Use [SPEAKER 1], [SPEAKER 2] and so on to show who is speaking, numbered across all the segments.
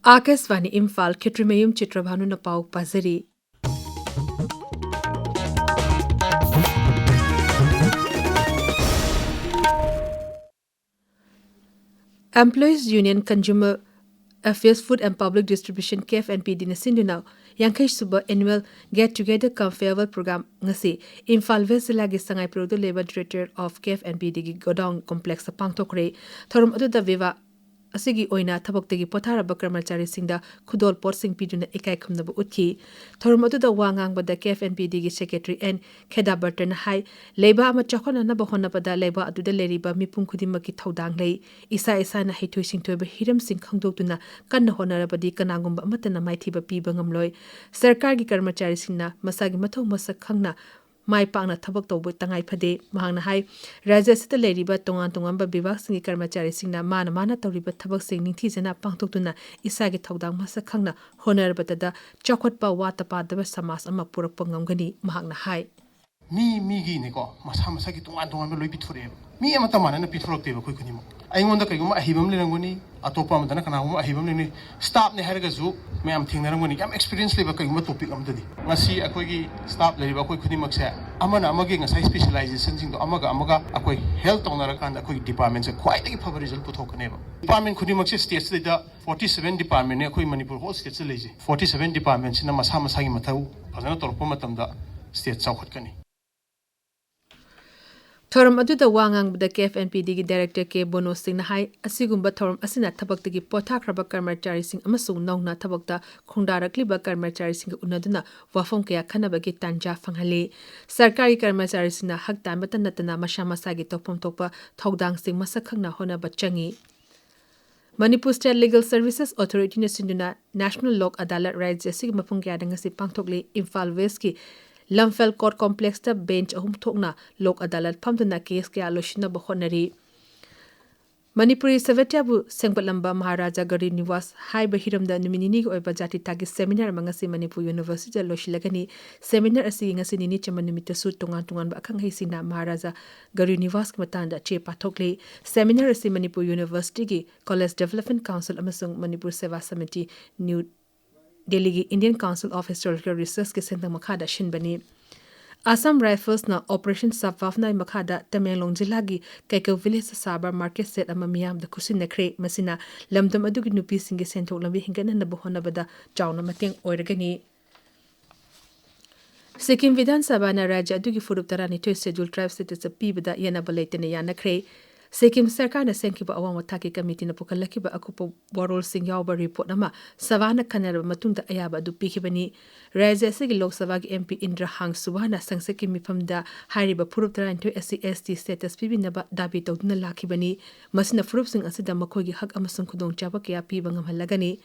[SPEAKER 1] Akasvani Imphal Khetrimayum Chitrabhanu na pau pazari. Employees Union Consumer Affairs Food and Public Distribution KFNPD na sinduna Yankai Suba Annual Get Together Come Farewell Program ngasi Imphal Vesila gi sangai Product Labor Director of KFNPD gi Godown Complex sa pangtokre thorum adu da viva asigi oina thabaktegi potharaba karmachari singda khudol porsing piduna ekai khumnaba utki thorum adu da wangang bada KFNPD gi Secretary and Khedabartan hai leba ama chakhona na bahona pada leba adu da leriba mipum khudimaki thodang lei isa na haitoi singtoi hiram sing khangdoktuna kanna honarabadi kanangumba amatana maithiba piba ngamloi sarkar gi karmachari singna masagi mathau masak khangna mai pakna thabak tawbu tangai phade mahangna hai rajya sita leriba tongan ba bibak singi karmachari singna mana tawriba thabak sing ningthi jana pangtoktuna isagi thodang masak khangna honarabada da chakhotpa watapa daba samas ama purakpa ngamgani mahangna hai
[SPEAKER 2] mi gi ne ko masa gi tongan ba loi pithore mi ama tamana na pithorok teba khoi khuni mo aingonda kaiguma ahibam lerangoni atopa amdana kana guma ahibam leni staff ne harga zu me am thingnarangoni kam experience leba kaiguma topic amdadi ngasi akoi gi staff leriba khoi khuni makse amana amage ngasai specialization sing do amaga akoi health tonara kan akoi department se khwai tagi phaba result puthokane ba department khuni makse states da 47 department ne akoi manipur whole state se leje 47 department sina masa gi mathau phajana torpa matamda state chawkhatkani
[SPEAKER 1] Thorum adu da wangang bada KFNPD gi Director K Bono Singh na hai asigumba thorum asina thabakta gi pothakraba karmachari sing amasung nongna thabakta khungdarakli ba karmachari sing unaduna wafong kaya khanaba gi tanja fanghale sarkari karmachari sina hakta matan natana masha gi topom topa thodang sing masakhangna hona bachangi Manipur State Legal Services Authority na sinduna National Lok Adalat Rajya sig mapung kya dangasi pangthokle Imphal West ki Lamphal Court Complex ta bench ahum thokna lok adalat phamduna case kya loshina bahonari Manipuri Savatiabu Sengbalamba Maharaja Gari Niwas Hai Bahiramda Numinini oiba jati tagi seminar mangasi Manipur University loshilagani seminar asi ngasi nini chamanumita su tungan ba akhang hisina Maharaja Gari Niwas matanda che pathokle seminar asi Manipur University gi College Development Council amasung Manipur Seva Samiti New Delhi Indian Council of Historical Research ke sentang makhada shinbani Assam Rifles na Operation Savavna makhada Tamenglong Jilla gi Kaikau Village Sabar Market set ama miyam da kusin na kre masina lamdam adugi nupi singe senthok lambi hingana na bohona bada chawna mateng oiragani Sikkim Vidhan Sabha na Rajya adugi furup tarani to schedule tribe status pibada yana balaitene yana kre Sikkim Sarkar na senkiba awang wataki committee na pukalakiba akupo warol sing yawba report nama savana kanaraba matunda ayaba adu pikibani Rajya sigi Lok Sabha gi MP Indra Hang Subhana sangsaki mifamda hariba furup taran to SC/ST status pibinaba dabi tawduna lakibani masina furup sing asida makogi hak amasung khudong chaba kya piba ngamhalagani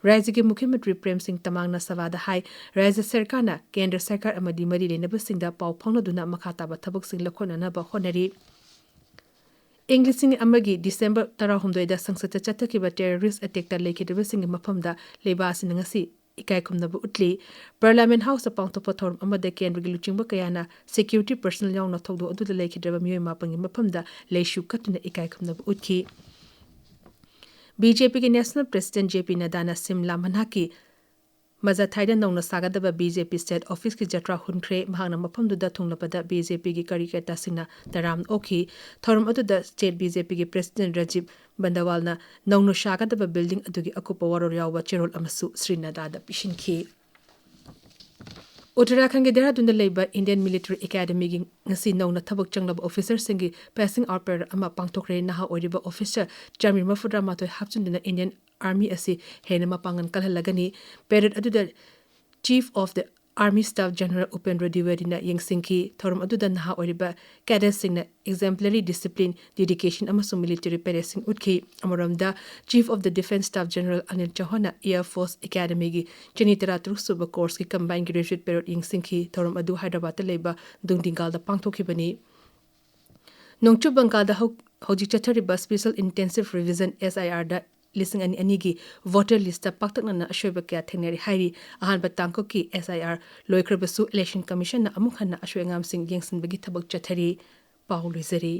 [SPEAKER 1] Rajya ki Mukhyamantri Prem Singh Tamang na savada hai Rajya Sarkar na Kendra Sarkar amadi mari lenaba singda pau phongnaduna makhataba thabak sing lakhona na ba honari Englishing amagi December 18 da sangsata chatakiba terrorist attack ta lekidaba sing mafamda lebasi ngasi ikai kumnaba utli Parliament House apang to pathorm amada kendri luchingba kayana security personnel yaw na thodo adu da lekidaba miyoy mapangi mafamda leishu katuna ikai kumnaba utki BJP ke National President JP Nadda na Simla Manhaki Mazathaida nongna sagadaba BJP State Office ki jatra hunkhre mahangna mafamdu da thunglapeda BJP gi kariketa singna taram okhi thorum adu da State BJP gi President Rajib Bandawal na nongno sagadaba building adugi akupa waror yawa cherol amasu Srinada da pishinki Uttarakhand ke Dehradun da leiba Indian Military Academy gi ngasi nongna thabak changlaba officer singi passing out per ama pangthokre naha oriba officer Jamir Mafudra matoi hapchundina Indian Army asi henama pangan kalhalagani parade aduda Chief of the Army Staff General Upendra Dwivedi na yengsingki thorum aduda naha oriba cadets singna exemplary discipline dedication amasung military parade sing utki amaramda Chief of the Defence Staff General Anil Chauhan Air Force Academy gi Chinitara Truksuba course ki combined graduate parade yengsingki thorum adu Hyderabad ta leiba dungdingal da pangthokibani Nongchu Bengal da hoji chathariba special intensive revision SIR da Listing ani anigi voter list paktakna na ashoiba kya thengneri hairi ahan batangko ki SIR loikrabasu election commission na amukhanna ashwengam sing yengsin bagi thabak chathari paulizari